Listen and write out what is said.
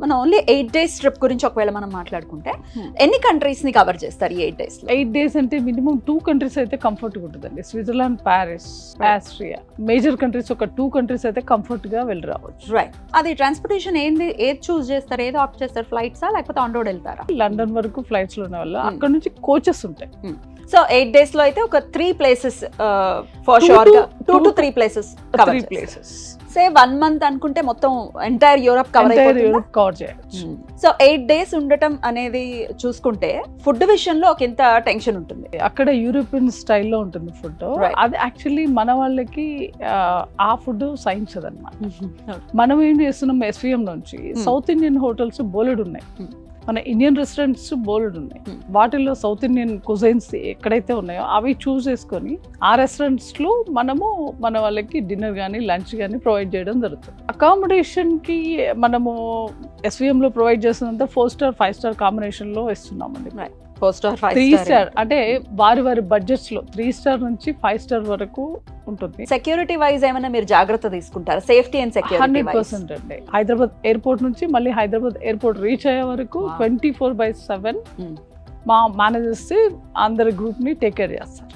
మన only 8 days trip గురించి ఒకవేళ మనం మాట్లాడుకుంటే ఎన్ని కంట్రీస్ ని కవర్ చేస్తారు ఈ 8 days లో? 8 days అంటే మినిమం 2 countries అయితే కంఫర్ట్గా ఉంటుందండి. Switzerland, Paris, Austria, major countries ఒక 2 countries అయితే కంఫర్ట్ గా వెళ్ళి రావచ్చు. రైట్. అది ట్రాన్స్పోర్టేషన్ ఏది చూస్ చేస్తారు, ఏది ఆప్ట్ చేస్తారు? ఫ్లైట్సా లేకపోతే ఆన్ రోడ్ వెళ్తారా? లండన్ వరకు ఫ్లైట్స్ లో ఉన్న వల్ల అక్కడ నుంచి కోచెస్ ఉంటాయి. సో 8 days లో అయితే ఒక 3 places ఫర్ షూర్ గా 2 to 3 places cover 3 places. Say 1 month అనుకుంటే మొత్తం ఎంటైర్ యూరప్ కవర్ అయిపోతుంది. యూరప్ కవర్ చేయొచ్చు. సో 8 days ఉండటం అనేది చూసుకుంటే ఫుడ్ విషయంలో ఒక ఇంత టెన్షన్ ఉంటుంది. అక్కడ యూరోపియన్ స్టైల్లో ఉంటుంది ఫుడ్. అది యాక్చువల్లీ మన వాళ్ళకి ఆ ఫుడ్ సైన్స్ అదనమాట. మనం ఏం చేస్తున్నాం, SVM నుంచి సౌత్ ఇండియన్ హోటల్స్ బోలెడు ఉన్నాయి, మన ఇండియన్ రెస్టారెంట్స్ బోల్డ్ ఉన్నాయి. వాటిల్లో సౌత్ ఇండియన్ కుజైన్స్ ఎక్కడైతే ఉన్నాయో అవి చూస్ చేసుకొని ఆ రెస్టారెంట్స్లో మనము మన వాళ్ళకి డిన్నర్ కానీ లంచ్ కానీ ప్రొవైడ్ చేయడం జరుగుతుంది. అకామిడేషన్కి మనము SVMలో ప్రొవైడ్ చేస్తున్నంత 4 star 5 star కాంబినేషన్లో ఇస్తున్నామండి. 4 star 5 3 star అంటే వారి బడ్జెట్స్లో 3 star నుంచి 5 star వరకు ఉంటుంది. సెక్యూరిటీ వైజ్ ఏమైనా మీరు జాగ్రత్త తీసుకుంటారా? సేఫ్టీ అండ్ సెక్యూరిటీ 100% అండి. హైదరాబాద్ ఎయిర్పోర్ట్ నుంచి మళ్ళీ హైదరాబాద్ ఎయిర్పోర్ట్ రీచ్ అయ్యే వరకు 24/7 మా మేనేజర్స్ అందరి గ్రూప్ ని టేక్ కేర్ చేస్తారు.